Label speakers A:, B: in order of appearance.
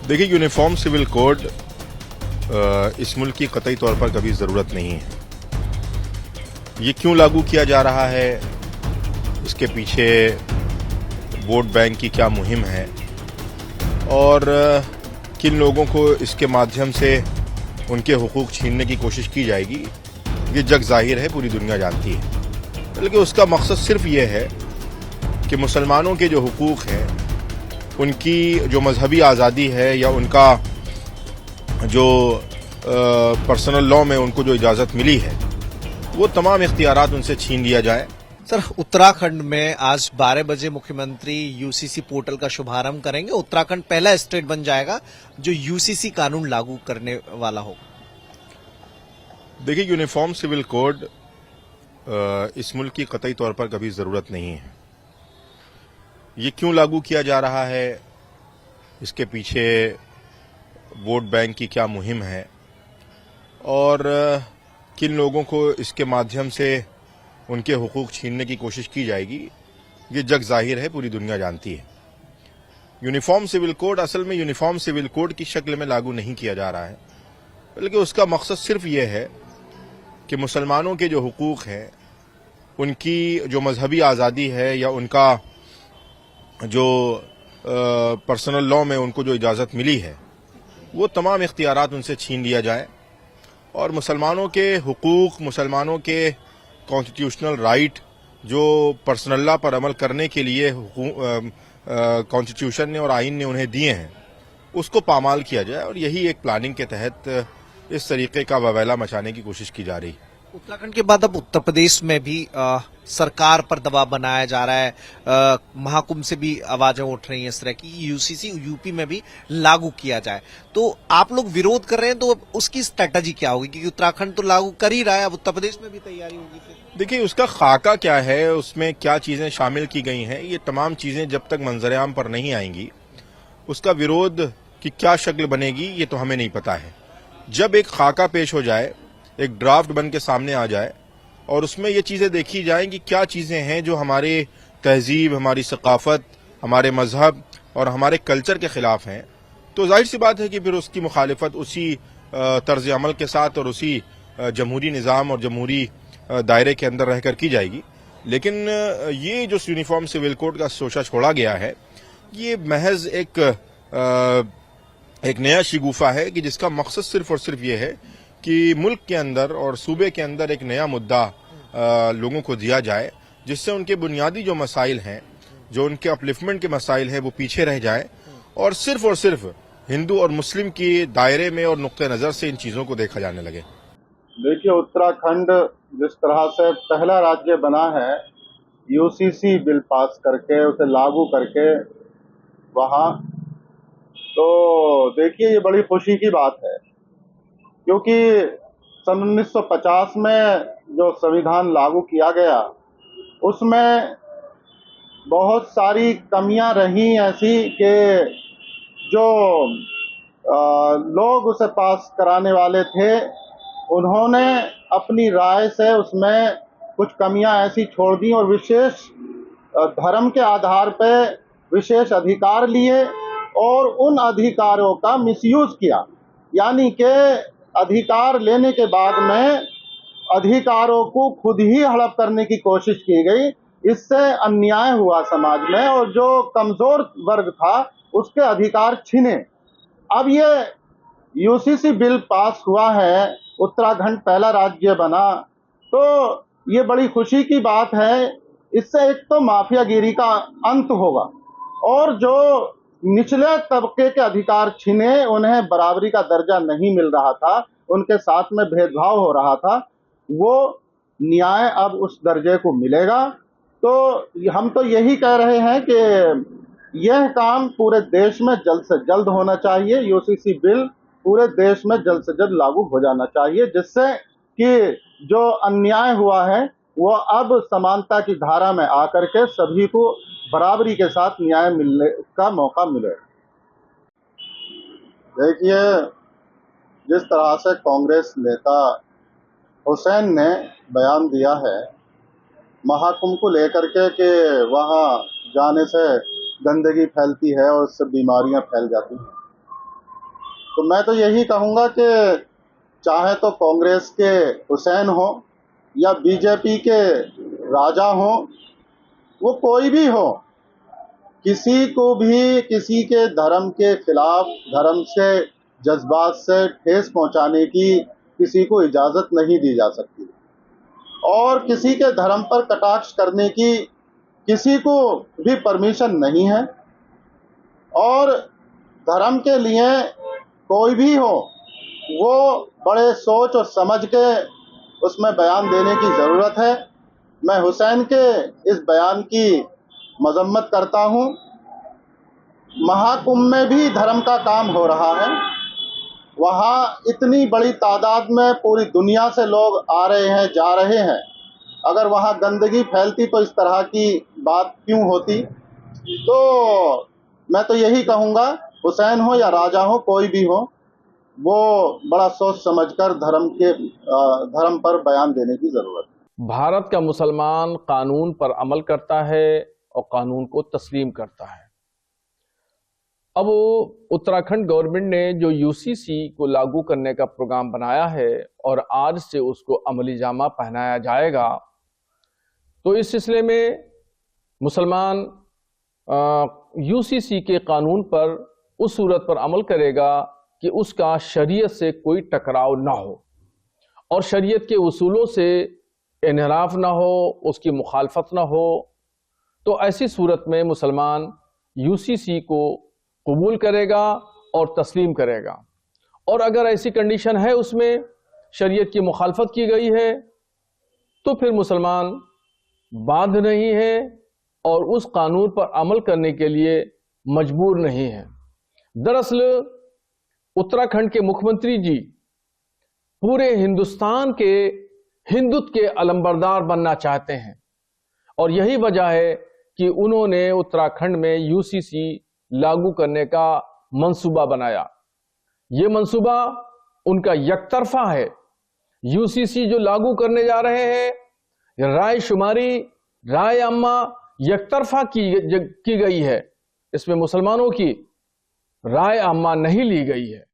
A: देखिए, uniform civil code इस मुल्क की कतई तौर पर कभी ज़रूरत नहीं है। ये क्यों लागू किया जा रहा है, इसके पीछे वोट बैंक की क्या मुहिम है और किन लोगों को इसके माध्यम से उनके हुकूक छीनने की कोशिश की जाएगी, ये जग जाहिर है, पूरी दुनिया जानती है। बल्कि उसका मकसद सिर्फ ये है कि मुसलमानों के जो हुकूक हैं, उनकी जो मजहबी आज़ादी है या उनका जो पर्सनल लॉ में उनको जो इजाज़त मिली है, वो तमाम इख्तियारात उनसे छीन लिया जाए।
B: सर, उत्तराखंड में आज 12 बजे मुख्यमंत्री यूसीसी पोर्टल का शुभारंभ करेंगे। उत्तराखंड पहला स्टेट बन जाएगा जो यूसीसी कानून लागू करने वाला होगा।
A: देखिए, यूनिफॉर्म सिविल कोड इस मुल्क की कतई तौर पर कभी ज़रूरत नहीं है। ये क्यों लागू किया जा रहा है, इसके पीछे वोट बैंक की क्या मुहिम है और किन लोगों को इसके माध्यम से उनके हुकूक छीनने की कोशिश की जाएगी, ये जग जाहिर है, पूरी दुनिया जानती है। यूनिफॉर्म सिविल कोड असल में यूनिफॉर्म सिविल कोड की शक्ल में लागू नहीं किया जा रहा है, बल्कि उसका मकसद सिर्फ ये है कि मुसलमानों के जो हुकूक हैं, उनकी जो मजहबी आज़ादी है या उनका जो पर्सनल लॉ में उनको जो इजाज़त मिली है, वो तमाम इख्तियारात उनसे छीन लिया जाए और मुसलमानों के हुकूक, मुसलमानों के कॉन्स्टिट्यूशनल राइट जो पर्सनल लॉ पर अमल करने के लिए कॉन्स्टिट्यूशन ने और आइन ने उन्हें दिए हैं, उसको पामाल किया जाए। और यही एक प्लानिंग के तहत इस तरीके का ववेला मचाने की कोशिश की जा रही है।
B: उत्तराखंड के बाद अब उत्तर प्रदेश में भी सरकार पर दबाव बनाया जा रहा है। महाकुंभ से भी आवाजें उठ रही हैं इस तरह की, यूसीसी यूपी में भी लागू किया जाए। तो आप लोग विरोध कर रहे हैं, तो उसकी स्ट्रेटजी क्या होगी? क्योंकि उत्तराखंड तो लागू कर ही रहा है, अब उत्तर प्रदेश में भी तैयारी होगी फिर।
A: देखिए, उसका खाका क्या है, उसमें क्या चीजें शामिल की गई हैं, ये तमाम चीजें जब तक मंजर-ए-आम पर नहीं आएंगी, उसका विरोध की क्या शक्ल बनेगी, ये तो हमें नहीं पता है। जब एक खाका पेश हो जाए, एक ड्राफ्ट बन के सामने आ जाए और उसमें ये चीजें देखी जाएं कि क्या चीजें हैं जो हमारे तहजीब, हमारी सकाफत, हमारे मजहब और हमारे कल्चर के खिलाफ हैं, तो जाहिर सी बात है कि फिर उसकी मुखालिफत उसी तर्ज अमल के साथ और उसी जमहूरी निज़ाम और जमहूरी दायरे के अंदर रहकर की जाएगी। लेकिन ये जो यूनिफॉर्म सिविल कोड का सोचा छोड़ा गया है, ये महज एक नया शिगुफा है कि जिसका मकसद सिर्फ और सिर्फ ये है कि मुल्क के अंदर और सूबे के अंदर एक नया मुद्दा लोगों को दिया जाए, जिससे उनके बुनियादी जो मसाइल हैं, जो उनके अपलिफ्टमेंट के मसाइल हैं, वो पीछे रह जाए और सिर्फ हिंदू और मुस्लिम की दायरे में और नुक्ते नज़र से इन चीज़ों को देखा जाने लगे।
C: देखिए, उत्तराखंड जिस तरह से पहला राज्य बना है यूसीसी बिल पास करके, उसे लागू करके वहाँ, तो देखिए ये बड़ी खुशी की बात है, क्योंकि सन 1950 में जो संविधान लागू किया गया, उसमें बहुत सारी कमियां रही ऐसी कि जो लोग उसे पास कराने वाले थे, उन्होंने अपनी राय से उसमें कुछ कमियां ऐसी छोड़ दी और विशेष धर्म के आधार पे विशेष अधिकार लिए और उन अधिकारों का मिसयूज किया। यानी कि अधिकार लेने के बाद में अधिकारों को खुद ही हड़प करने की कोशिश की गई। इससे अन्याय हुआ समाज में और जो कमजोर वर्ग था उसके अधिकार छिने। अब ये यूसीसी बिल पास हुआ है, उत्तराखंड पहला राज्य बना, तो ये बड़ी खुशी की बात है। इससे एक तो माफियागिरी का अंत होगा और जो निचले तबके के अधिकार छिने, उन्हें बराबरी का दर्जा नहीं मिल रहा था, उनके साथ में भेदभाव हो रहा था, वो न्याय अब उस दर्जे को मिलेगा। तो हम तो यही कह रहे हैं कि यह काम पूरे देश में जल्द से जल्द होना चाहिए। यूसीसी बिल पूरे देश में जल्द से जल्द लागू हो जाना चाहिए, जिससे कि जो अन्याय हुआ है वो अब समानता की धारा में आकर के सभी को बराबरी के साथ न्याय मिलने का मौका मिले। देखिए, जिस तरह से कांग्रेस नेता हुसैन ने बयान दिया है महाकुंभ को लेकर के कि वहाँ जाने से गंदगी फैलती है और उससे बीमारियां फैल जाती हैं, तो मैं तो यही कहूँगा कि चाहे तो कांग्रेस के हुसैन हो या बीजेपी के राजा हो, वो कोई भी हो, किसी को भी किसी के धर्म के खिलाफ, धर्म से, जज्बात से ठेस पहुंचाने की किसी को इजाज़त नहीं दी जा सकती और किसी के धर्म पर कटाक्ष करने की किसी को भी परमिशन नहीं है। और धर्म के लिए कोई भी हो, वो बड़े सोच और समझ के उसमें बयान देने की ज़रूरत है। मैं हुसैन के इस बयान की मजम्मत करता हूँ। महाकुंभ में भी धर्म का काम हो रहा है, वहाँ इतनी बड़ी तादाद में पूरी दुनिया से लोग आ रहे हैं, जा रहे हैं। अगर वहाँ गंदगी फैलती तो इस तरह की बात क्यों होती। तो मैं तो यही कहूँगा, हुसैन हो या राजा हो, कोई भी हो, वो बड़ा सोच समझकर धर्म पर बयान देने की जरूरत है।
D: भारत का मुसलमान कानून पर अमल करता है और कानून को तस्लीम करता है। अब उत्तराखंड गवर्नमेंट ने जो यूसीसी को लागू करने का प्रोग्राम बनाया है और आज से उसको अमली जामा पहनाया जाएगा, तो इस सिलसिले में मुसलमान यूसीसी के कानून पर उस सूरत पर अमल करेगा कि उसका शरीयत से कोई टकराव ना हो और शरीयत के उसूलों से इनहराफ ना हो, उसकी मुखालफत ना हो। तो ऐसी सूरत में मुसलमान यूसीसी को कबूल करेगा और तस्लीम करेगा। और अगर ऐसी कंडीशन है, उसमें शरीयत की मुखालफत की गई है, तो फिर मुसलमान बाध्य नहीं है और उस कानून पर अमल करने के लिए मजबूर नहीं है। दरअसल उत्तराखंड के मुख्यमंत्री जी पूरे हिंदुस्तान के हिंदुत्व के अलंबरदार बनना चाहते हैं और यही वजह है कि उन्होंने उत्तराखंड में यूसीसी लागू करने का मंसूबा बनाया। ये मंसूबा उनका यकतरफा है। यूसीसी जो लागू करने जा रहे हैं, राय शुमारी, राय अम्मा यकतरफा की गई है। इसमें मुसलमानों की राय अम्मा नहीं ली गई है।